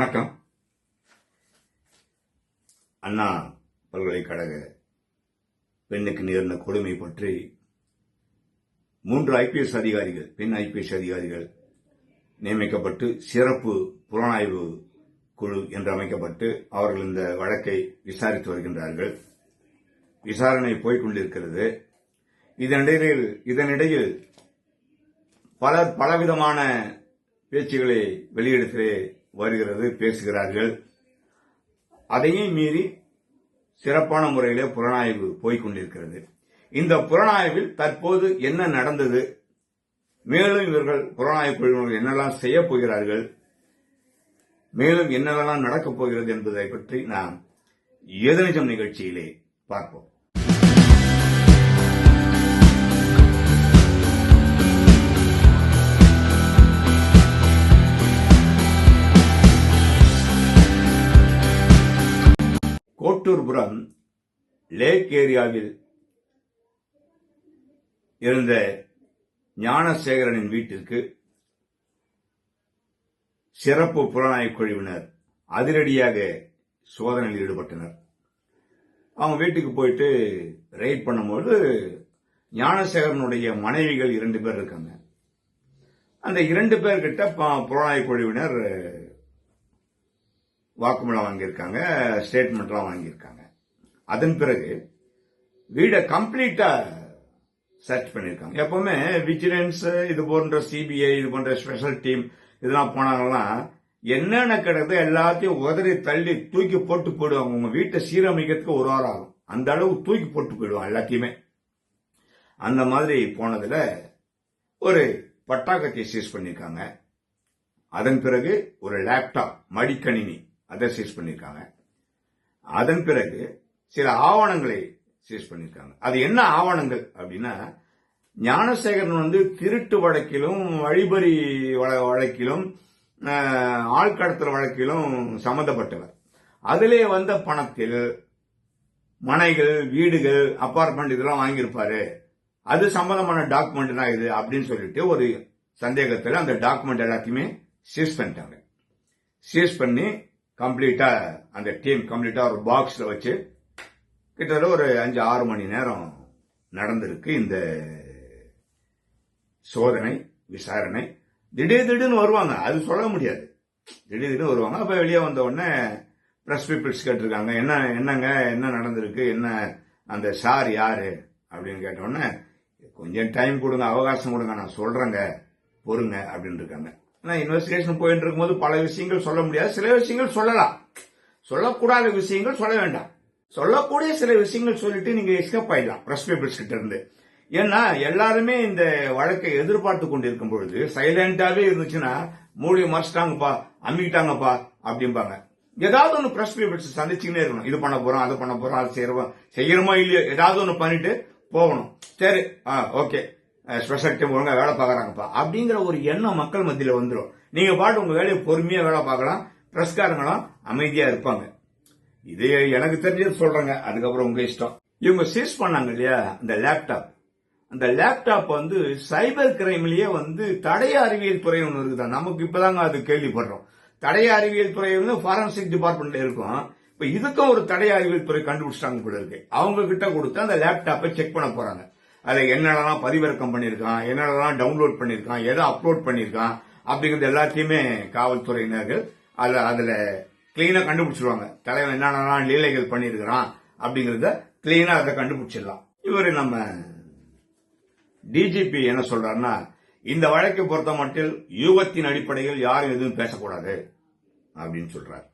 வணக்கம். அண்ணா பல்கலைக்கழக பெண்ணுக்கு நேர்ந்த கொடுமை பற்றி 3 IPS அதிகாரிகள், பெண் IPS அதிகாரிகள் நியமிக்கப்பட்டு சிறப்பு புலனாய்வு குழு என்று அமைக்கப்பட்டு அவர்கள் இந்த வழக்கை விசாரித்து வருகின்றார்கள். விசாரணை போய்கொண்டிருக்கிறது. இதனிடையில் பலவிதமான பேச்சுகளை வெளியிடத்து வருகிறது, பேசுகிறார்கள். அதையும் மீறி சிறப்பான முறையிலே புலனாய்வு போய்கொண்டிருக்கிறது. இந்த புலனாய்வில் தற்போது என்ன நடந்தது, மேலும் இவர்கள் புலனாய்வு குழுவினர் என்னெல்லாம் செய்ய போகிறார்கள், மேலும் என்னெல்லாம் நடக்கப் போகிறது என்பதை பற்றி நாம் எது நிஜம் நிகழ்ச்சியிலே பார்ப்போம். கோட்டூர்புரம் லேக் ஏரியாவில் இருந்த ஞானசேகரனின் வீட்டிற்கு சிறப்பு புலனாய்வு குழுவினர் அதிரடியாக சோதனையில் ஈடுபட்டனர். அவங்க வீட்டுக்கு போயிட்டு ரெய்ட் பண்ணும்போது ஞானசேகரனுடைய மனைவிகள் 2 பேர் இருக்காங்க. அந்த 2 பேர்கிட்ட புலனாய்வு குழுவினர் வாக்குமூலம் வாங்கியிருக்காங்க, ஸ்டேட்மெண்ட்லாம் வாங்கியிருக்காங்க. அதன் பிறகு வீடை கம்ப்ளீட்டா சர்ச் பண்ணிருக்காங்க. எப்பவுமே விஜிலன்ஸ், இது போன்ற சிபிஐ, இது போன்ற ஸ்பெஷல் டீம் இதெல்லாம் போனாங்கன்னா என்னென்ன கிடக்குது எல்லாத்தையும் உதறி தள்ளி தூக்கி போட்டு போயிடுவாங்க. உங்க வீட்டை சீரமைக்கிறதுக்கு 1 வாரம் ஆகும். அந்த அளவு தூக்கி போட்டு போயிடுவாங்க எல்லாத்தையுமே. அந்த மாதிரி போனதுல ஒரு பட்டாக்கத்தை சீஸ் பண்ணிருக்காங்க. அதன் பிறகு ஒரு லேப்டாப், மடிக்கணினி, அதை சீஸ் பண்ணிருக்காங்க. அதன் பிறகு சில ஆவணங்களை சீஸ் பண்ணிருக்காங்க. அது என்ன ஆவணங்கள் அப்படின்னா, ஞானசேகரன் திருட்டு வழக்கிலும், வழிபறி வழக்கிலும், ஆள்கடத்தல் வழக்கிலும் சம்பந்தப்பட்டவர். அதிலே வந்த பணத்தில் மனைகள், வீடுகள், அபார்ட்மெண்ட் இதெல்லாம் வாங்கியிருப்பாரு. அது சம்பந்தமான டாக்குமெண்ட் தான் இது அப்படின்னு சொல்லிட்டு ஒரு சந்தேகத்தில் அந்த டாக்குமெண்ட் எல்லாத்தையுமே சீஸ் பண்ணிட்டாங்க. சீஸ் பண்ணி கம்ப்ளீட்டா அந்த டீம் கம்ப்ளீட்டா ஒரு பாக்ஸ்ல வச்சு கிட்டத்தட்ட ஒரு 5-6 மணி நேரம் நடந்திருக்கு இந்த சோதனை, விசாரணை. திடீர்னு வருவாங்க, அது சொல்ல முடியாது. திடீர்னு வருவாங்க. அப்ப வெளியே வந்த உடனே பிரஸ் பீப்பிள்ஸ் கேட்டிருக்காங்க, என்னங்க என்ன நடந்திருக்கு, என்ன அந்த சார் யாரு அப்படின்னு கேட்ட உடனே, கொஞ்சம் டைம் கொடுங்க, அவகாசம் கொடுங்க, நான் சொல்றேங்க, பொறுங்க அப்படின்னு இருக்காங்க. இன்வெஸ்டிகேஷன் போயிட்டு இருக்கும்போது பல விஷயங்கள் சொல்ல முடியாது. சில விஷயங்கள் சொல்லலாம், சொல்லக்கூடாத விஷயங்கள் சொல்ல வேண்டாம். சொல்லக்கூடிய சில விஷயங்கள் சொல்லிட்டு நீங்க எஸ்கேப் ஆயிடலாம் பிரஸ் பீப்பிள்ஸ் கிட்ட இருந்து. ஏன்னா எல்லாருமே இந்த வழக்கை எதிர்பார்த்து கொண்டிருக்கும் பொழுது சைலண்டாவே இருந்துச்சுன்னா மூடி மறைச்சிட்டாங்கப்பா, அம்மிக்கிட்டாங்கப்பா அப்படிம்பாங்க. ஏதாவது ஒன்று பிரஸ் பீப்பிள்ஸ் சந்திச்சுக்கிட்டே இருக்கணும். இது பண்ண போறோம், அது பண்ண போறோம், அது செய்யறோமோ இல்லையோ ஏதாவது ஒன்று பண்ணிட்டு போகணும். சரி, ஓகே, ஸ்பெஷல் டீம் ஒழுங்கா வேலை பார்க்கறாங்கப்பா அப்படிங்கிற ஒரு எண்ணம் மக்கள் மத்தியில வந்துடும். நீங்க பாட்டு உங்க வேலையை பொறுமையா வேலை பார்க்கலாம், பிரஸ்காரங்களும் அமைதியா இருப்பாங்க. இது எனக்கு தெரிஞ்சது சொல்றேங்க, அதுக்கப்புறம் உங்க இஷ்டம். இவங்க சீஸ் பண்ணாங்க இல்லையா அந்த லேப்டாப், அந்த லேப்டாப் சைபர் கிரைம்லயே தடய அறிவியல் துறை ஒன்று இருக்குதான். நமக்கு இப்பதாங்க அது கேள்விப்படுறோம். தடய அறிவியல் துறை ஃபாரன்சிக் டிபார்ட்மெண்ட்ல இருக்கும். இப்ப இதுக்கும் ஒரு தடய அறிவியல் துறை கண்டுபிடிச்சிட்டாங்க போல இருக்கு. அவங்க கிட்ட கொடுத்து அந்த லேப்டாப்பை செக் பண்ண போறாங்க. அதுல என்னெல்லாம் பதிவிறக்கம் பண்ணிருக்கான், என்னெல்லாம் டவுன்லோட் பண்ணிருக்கான், எதை அப்லோட் பண்ணிருக்கான் அப்படிங்கறது எல்லாத்தையுமே காவல்துறையினர்கள் அதுல கிளீனா கண்டுபிடிச்சிருவாங்க. தலைவன் என்னென்னலாம் லீலைகள் பண்ணிருக்கிறான் அப்படிங்கறத கிளீனா அதை கண்டுபிடிச்சிடலாம். இவரு நம்ம டிஜிபி என்ன சொல்றாருன்னா, இந்த வழக்கை பொறுத்த மட்டும் யூகத்தின் அடிப்படையில் யாரும் எதுவும் பேசக்கூடாது அப்படின்னு சொல்றாரு.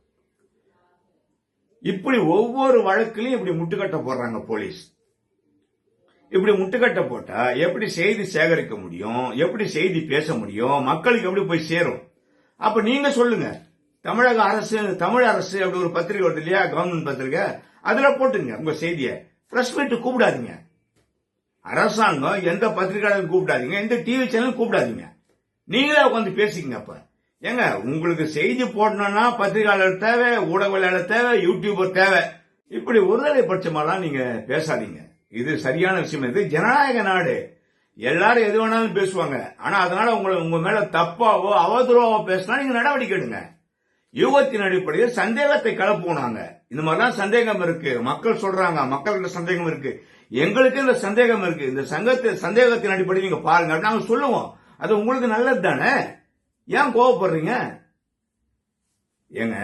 இப்படி ஒவ்வொரு வழக்கிலையும் இப்படி முட்டுக்கட்ட போடுறாங்க போலீஸ். இப்படி முட்டுக்கட்ட போட்டா எப்படி செய்தி சேகரிக்க முடியும், எப்படி செய்தி பேச முடியும், மக்களுக்கு எப்படி போய் சேரும்? அப்ப நீங்க சொல்லுங்க, தமிழக அரசு, தமிழ் அரசு அப்படி ஒரு பத்திரிகை வருது இல்லையா, கவர்மெண்ட் பத்திரிகை, அதுல போட்டுங்க உங்க செய்தியை. பிரஸ் மீட் கூப்பிடாதீங்க. அரசாங்கம் எந்த பத்திரிகையாளரும் கூப்பிடாதீங்க, எந்த டிவி சேனலும் கூப்பிடாதீங்க. நீங்களே உட்காந்து பேசிக்கங்க. அப்ப ஏங்க உங்களுக்கு செய்தி போடணும்னா பத்திரிகையாளர் தேவை, ஊடகவியலாளர் தேவை, யூடியூபர் தேவை. இப்படி ஒருதலை பட்சமெல்லாம் நீங்க பேசாதீங்க. இது சரியான விஷயம். இது ஜனநாயக நாடு. எல்லாரும் எது வேணாலும் பேசுவாங்க. ஆனா அதனால உங்க மேல தப்பாவோ அவதூறாவோ பேசினா நீங்க நடவடிக்கை எடுங்க. யூகத்தின் அடிப்படையில் சந்தேகத்தை கிளப்புனாங்க. இந்த மாதிரிலாம் சந்தேகம் இருக்கு, மக்கள் சொல்றாங்க, மக்கள்கிட்ட சந்தேகம் இருக்கு, எங்களுக்கு இந்த சந்தேகம் இருக்கு, இந்த சந்தேகத்தின் அடிப்படையில் நீங்க பாருங்க நாங்க சொல்லுவோம். அது உங்களுக்கு நல்லது தானே, ஏன் கோவப்படுறீங்க? ஏங்க,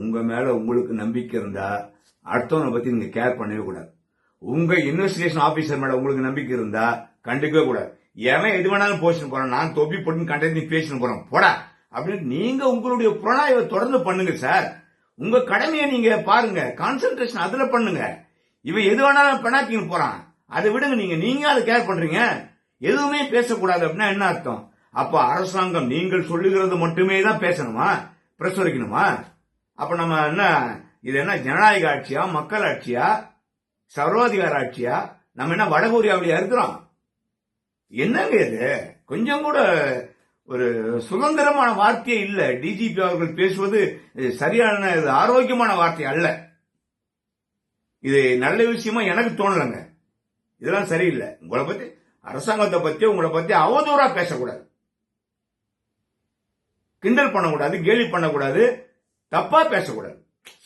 உங்க மேல உங்களுக்கு நம்பிக்கை இருந்தா அடுத்தவனை பத்தி நீங்க கேர் பண்ணவே கூடாது. உங்க இன்வெஸ்டிகேஷன் ஆபீசர் மேல உங்களுக்கு நம்பிக்கை இருந்தா கண்டுக்கவே கூடாது. ஏன் எது வேணாலும் போஷன் போறேன், நான் தொப்பி போட்டு கண்டே பேசிட்டு போறேன் போடா அப்படின்னு நீங்க உங்களுடைய புலனாய்வை தொடர்ந்து பண்ணுங்க சார். உங்க கடமையை நீங்க பாருங்க, கான்சென்ட்ரேஷன் அதுல பண்ணுங்க. இவன் எது வேணாலும் பெனாக்கின்னு போறான், அதை விடுங்க. நீங்க அதை கேர் பண்றீங்க, எதுவுமே பேசக்கூடாது அப்படின்னா என்ன அர்த்தம்? அப்ப அரசாங்கம் நீங்கள் சொல்லுகிறது மட்டுமே தான் பேசணுமா, பிரசுரிக்கணுமா? அப்ப நம்ம என்ன, இது என்ன ஜனநாயக ஆட்சியா, மக்கள் ஆட்சியா, சர்வாதிகார ஆட்சியா? நம்ம என்ன வடகொரியாவிலேயா இருக்கிறோம்? என்னங்க இது? கொஞ்சம் கூட ஒரு சுதந்திரமான வார்த்தையே இல்ல. டிஜிபி அவர்கள் பேசுவது சரியான ஆரோக்கியமான வார்த்தை அல்ல. இது நல்ல விஷயமா எனக்கு தோணலங்க. இதெல்லாம் சரியில்லை. உங்களை பத்தி, அரசாங்கத்தை பத்தி, உங்களை பத்தி அவதூறா பேசக்கூடாது, கிண்டல் பண்ணக்கூடாது, கேலி பண்ணக்கூடாது, தப்பா பேசக்கூடாது.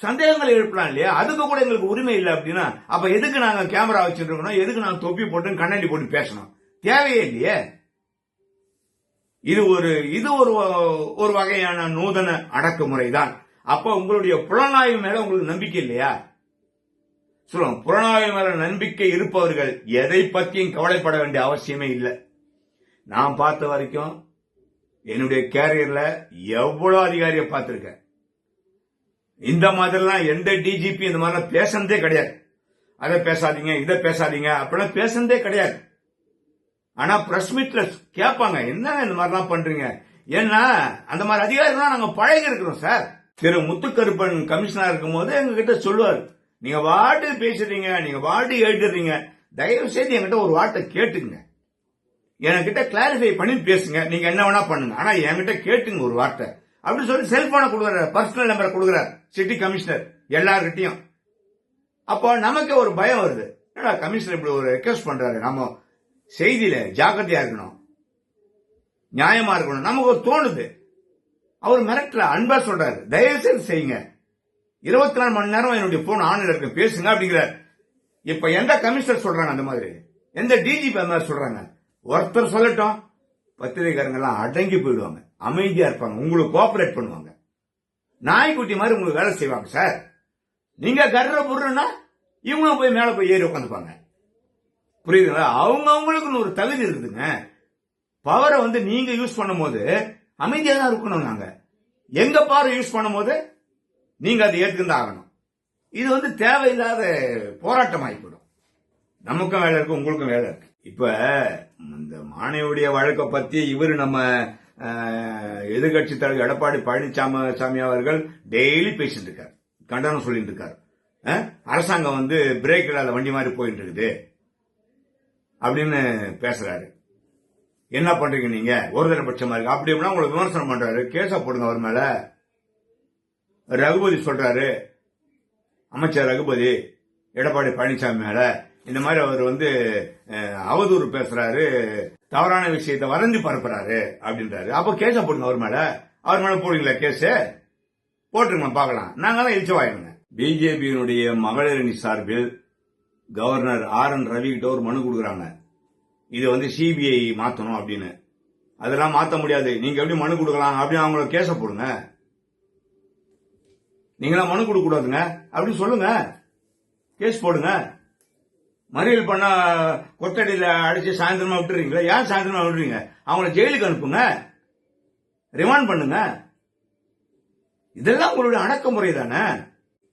சந்தேகங்களை எழுப்பலாம் இல்லையா? அதுக்கு கூட எங்களுக்கு உரிமை இல்லை அப்படின்னா அப்ப எதுக்கு நாங்க கேமரா வச்சுட்டு இருக்கணும், எதுக்கு நாங்க தொப்பி போட்டு கண்ணாடி போட்டு பேசணும்? தேவையே இல்லையே. இது ஒரு வகையான நூதன அடக்குமுறை தான். அப்ப உங்களுடைய புலனாய்வு மேல உங்களுக்கு நம்பிக்கை இல்லையா? சொல்லுங்க. புலனாய்வு மேல நம்பிக்கை இருப்பவர்கள் எதை பத்தியும் கவலைப்பட வேண்டிய அவசியமே இல்லை. நான் பார்த்த வரைக்கும் என்னுடைய கேரியர்ல எவ்வளவு அதிகாரியை பார்த்திருக்கேன். இந்த மாதிரிலாம் எந்த டிஜிபி இந்த மாதிரிலாம் பேசுனதே கிடையாது. அதை பேசாதீங்க, இதை பேசாதீங்க அப்படிலாம் பேசுனதே கிடையாது. ஆனா பிரஸ் மீட்ல கேட்பாங்க, என்ன இந்த மாதிரிலாம் பண்றீங்க? ஏன்னா அந்த மாதிரி அதிகாரிகள்லாம் நாங்க பழகி இருக்கிறோம் சார். திரு முத்துக்கருப்பன் கமிஷனரா இருக்கும் போது எங்க கிட்ட சொல்லுவார், நீங்க வாட்டு பேசுறீங்க, நீங்க வாட்டு எழுதுறீங்க, தயவு செய்து என்கிட்ட ஒரு வார்த்தை கேட்டுங்க, என்கிட்ட கிளாரிஃபை பண்ணி பேசுங்க, நீங்க என்ன வேணா பண்ணுங்க, ஆனா என்கிட்ட கேட்டுங்க ஒரு வார்த்தை அப்படின்னு சொல்லி செல்போனை கொடுக்குறாரு, பர்சனல் நம்பரை கொடுக்குறாரு சிட்டி கமிஷனர் எல்லார்கிட்டையும். அப்போ நமக்கு ஒரு பயம் வருது, என்னடா கமிஷனர் இப்படி ஒரு ரெக்வஸ்ட் பண்றாரு, நம்ம செய்தியில ஜாக்கிரதையா இருக்கணும், நியாயமா இருக்கணும், நமக்கு ஒரு தோணுது. அவர் மிரட்டல, அன்பா சொல்றாரு, தயவு செய்து செய்யுங்க, 24 மணி நேரம் என்னுடைய போன் ஆன்ல இருக்கு, பேசுங்க அப்படிங்கிறார். இப்ப எந்த கமிஷனர் சொல்றாங்க அந்த மாதிரி, எந்த டிஜிபி அந்த மாதிரி சொல்றாங்க? ஒருத்தர் சொல்லட்டும், பத்திரிகைக்காரங்க எல்லாம் அடங்கி போயிடுவாங்க, அமைதியா இருப்பாங்க, உங்களுக்கு கோஆபரேட் பண்ணுவாங்க, நாய்க்குட்டி மாதிரி உங்களுக்கு வேலை செய்வாங்க சார். நீங்க கர்ற பொருள்னா இவங்களும் போய் மேல போய் ஏறி உட்காந்துப்பாங்க. புரியுதுங்களா? அவங்களுக்கு ஒரு தகுதி இருக்குதுங்க. பவரை நீங்க யூஸ் பண்ணும் போது அமைதியா தான் இருக்கணும். நாங்க எங்க பவர் யூஸ் பண்ணும் போது நீங்க அதை ஏற்றுக்கிட்டு ஆகணும். இது தேவையில்லாத போராட்டம் ஆகிப்படும். நமக்கும் வேலை இருக்கு, உங்களுக்கும் வேலை இருக்கு. இப்ப இந்த மாணவியுடைய வழக்கை பத்தி இவரு நம்ம எதிர்கட்சி தலைவர் எடப்பாடி பழனிசாமி அவர்கள் டெய்லி பேசிட்டு இருக்காரு, கண்டனம் சொல்லிட்டு இருக்காரு. அரசாங்கம் பிரேக் இல்லாத வண்டி மாதிரி போயிட்டு இருக்குது அப்படின்னு பேசுறாரு. என்ன பண்றீங்க நீங்க, ஒருதலை பட்சமா இருக்கு அப்படி உங்களுக்கு விமர்சனம் பண்றாரு. கேஸா போடுங்க அவர் மேல. ரகுபதி சொல்றாரு, அமைச்சர் ரகுபதி எடப்பாடி பழனிசாமி மேல இந்த மாதிரி அவர் அவதூறு பேசுறாரு, தவறான விஷயத்தை வரைஞ்சு பரப்புறாரு அப்படின்றாரு. அப்ப கேஸ போடுங்க அவர் மேல போடுங்களா? கேஸ் போட்டுருங்க, பாக்கலாம். நாங்கெல்லாம் இழிச்சவாயிடுங்க. பிஜேபியினுடைய மகளிர் அணி சார்பில் கவர்னர் RN ரவி கிட்ட ஒரு மனு கொடுக்குறாங்க, இது சிபிஐ மாத்தணும் அப்படின்னு. அதெல்லாம் மாத்த முடியாது, நீங்க எப்படி மனு கொடுக்கலாம் அப்படின்னு அவங்கள கேஸ போடுங்க. நீங்களாம் மனு கொடுக்க கூடாதுங்க அப்படின்னு சொல்லுங்க, கேஸ் போடுங்க. மறியல் பண்ணா கொத்தடியில அடிச்சு சாயந்தரமா விட்டுறீங்களா? ஏன் சாயந்தரமா விடுறீங்க? அவங்கள ஜெயிலுக்கு அனுப்புங்க, ரிமாண்ட் பண்ணுங்க. இதெல்லாம் உங்களுடைய அடக்குமுறை தானே.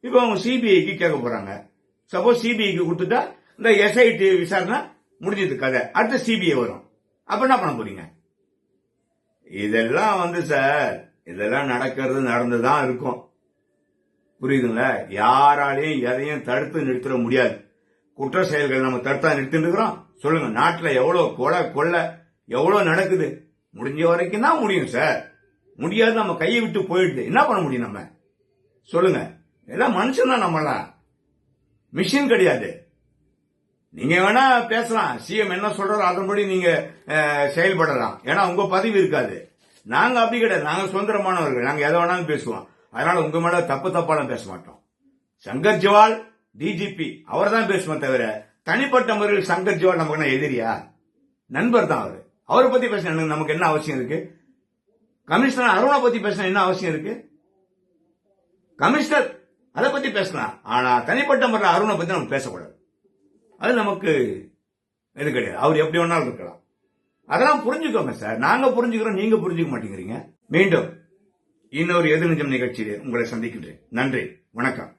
இப்ப அவங்க சிபிஐக்கு கேட்க போறாங்க. சப்போஸ் சிபிஐக்கு கொடுத்துட்டா இந்த SIT விசாரணை முடிஞ்சது கதை, அடுத்த சிபிஐ வரும். அப்ப என்ன பண்ண போறீங்க? இதெல்லாம் சார், இதெல்லாம் நடந்துதான் இருக்கும். புரியுதுங்களா? யாராலையும் எதையும் தடுத்து நிறுத்த முடியாது. குற்ற செயல்கள் நம்ம தடுத்தா நிறுத்திட்டு இருக்கிறோம்? சொல்லுங்க. நாட்டுல எவ்வளவு கொலை எவ்வளவு நடக்குது? முடிஞ்ச வரைக்கும் தான் முடியும் சார். முடியாது, நம்ம கையை விட்டு போயிடுது, என்ன பண்ண முடியும் நம்ம? சொல்லுங்க. எல்லாம் மனுஷன் தான், நம்மளாம் மிஷின் கிடையாது. நீங்க வேணா பேசலாம், சிஎம் என்ன சொல்றாரோ அதன்படி நீங்க செயல்படலாம், ஏன்னா உங்க பதவி இருக்காது. நாங்க அப்படி கிடையாது, நாங்க சுதந்திரமானவர்கள், நாங்க எதை வேணாலும் பேசுவோம். அதனால உங்க மேல தப்பாலாம் பேச மாட்டோம். சங்கர் ஜிவால் டிஜிபி அவர் தான் பேசுவோம் தவிர தனிப்பட்ட முறையில் சங்கர் ஜிவால் நமக்கு என்ன எதிரியா? நண்பர் தான் அவரு. அவரை பத்தி பேச நமக்கு என்ன அவசியம் இருக்கு? கமிஷனர் அருணை பத்தி பேச என்ன அவசியம் இருக்கு? கமிஷனர் அதை பத்தி பேசலாம், ஆனா தனிப்பட்ட முறையில் அருணை பத்தி நம்ம பேசக்கூடாது. அது நமக்கு இது கிடையாது. அவர் எப்படி வேணாலும் இருக்கலாம். அதெல்லாம் புரிஞ்சுக்கோங்க சார். நாங்க புரிஞ்சுக்கிறோம், நீங்க புரிஞ்சுக்க மாட்டேங்கிறீங்க. மீண்டும் இன்னொரு எதிர்நிஜம் நிகழ்ச்சியில் உங்களை சந்திக்கின்றேன். நன்றி, வணக்கம்.